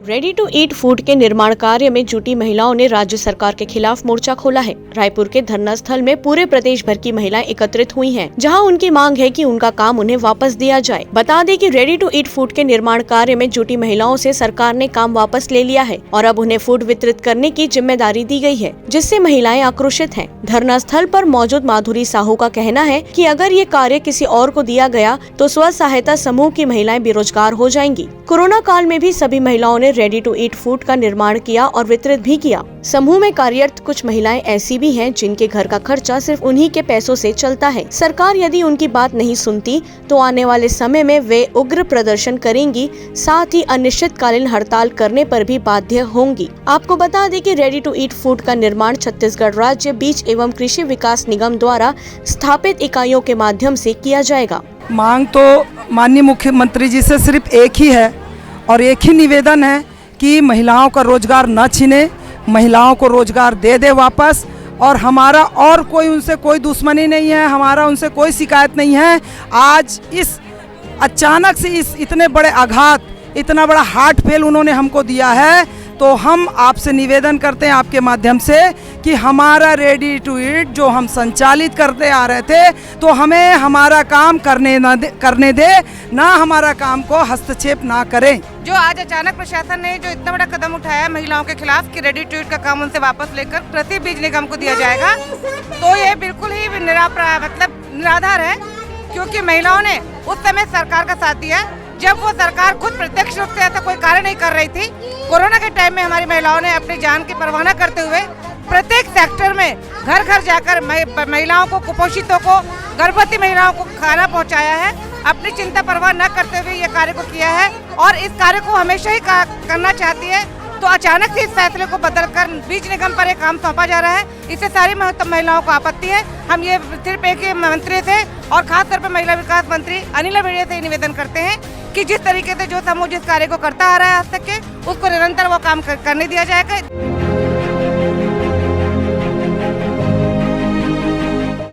Ready to eat food के निर्माण कार्य में जुटी महिलाओं ने राज्य सरकार के खिलाफ मोर्चा खोला है। रायपुर के धरना स्थल में पूरे प्रदेश भर की महिलाएं एकत्रित हुई हैं, जहां उनकी मांग है कि उनका काम उन्हें वापस दिया जाए। बता दें कि रेडी टू ईट फूड के निर्माण कार्य में जुटी महिलाओं से सरकार ने काम वापस ले लिया है और अब उन्हें फूड वितरित करने की जिम्मेदारी दी गई है, जिससे महिलाएं आक्रोशित हैं। धरना स्थल पर मौजूद माधुरी साहू का कहना है कि अगर ये कार्य किसी और को दिया गया तो स्व सहायता समूह की महिलाएं बेरोजगार हो जाएंगी। कोरोना काल में भी सभी महिलाओं ने रेडी टू ईट फूड का निर्माण किया और वितरित भी किया। समूह में कार्यरत कुछ महिलाएं ऐसी भी हैं जिनके घर का खर्चा सिर्फ उन्हीं के पैसों से चलता है। सरकार यदि उनकी बात नहीं सुनती तो आने वाले समय में वे उग्र प्रदर्शन करेंगी, साथ ही अनिश्चितकालीन हड़ताल करने पर भी बाध्य होंगी। आपको बता दें कि रेडी टू ईट फूड का निर्माण छत्तीसगढ़ राज्य बीज एवं कृषि विकास निगम द्वारा स्थापित इकाइयों के माध्यम से किया जाएगा। मांग तो माननीय मुख्यमंत्री जी से सिर्फ एक ही है और एक ही निवेदन है कि महिलाओं का रोजगार न छीने, महिलाओं को रोजगार दे दे वापस। और हमारा और कोई उनसे कोई दुश्मनी नहीं है, हमारा उनसे कोई शिकायत नहीं है। आज इस अचानक से इस इतने बड़े आघात, इतना बड़ा हार्ट फेल उन्होंने हमको दिया है, तो हम आपसे निवेदन करते हैं आपके माध्यम से कि हमारा रेडी टू ईट जो हम संचालित करते आ रहे थे, तो हमें हमारा काम करने दे, ना हमारा काम को हस्तक्षेप ना करें। जो आज अचानक प्रशासन ने जो इतना बड़ा कदम उठाया महिलाओं के खिलाफ कि रेडी टू ईट का काम उनसे वापस लेकर कृषि बीज निगम को दिया जाएगा, तो ये बिल्कुल ही निराधार है, क्योंकि महिलाओं ने उस समय सरकार का साथ दिया जब वो सरकार खुद प्रत्यक्ष रूप से ऐसा कोई कार्य नहीं कर रही थी। कोरोना के टाइम में हमारी महिलाओं ने अपनी जान की परवाह न करते हुए प्रत्येक सेक्टर में घर घर जाकर महिलाओं को, कुपोषितों को, गर्भवती महिलाओं को खाना पहुंचाया है। अपनी चिंता परवाह न करते हुए ये कार्य को किया है और इस कार्य को हमेशा ही करना चाहती है। तो अचानक से इस फैसले को बदलकर बीज निगम पर एक काम सौंपा जा रहा है, इससे सारी महिलाओं को आपत्ति है। हम ये सिर्फ एक ही मंत्री से और खास तौर पर महिला विकास मंत्री अनिला भेड़िया से निवेदन करते हैं कि जिस तरीके से जो समूह जिस कार्य को करता आ रहा है आज तक के, उसको निरंतर वो काम करने दिया जाएगा।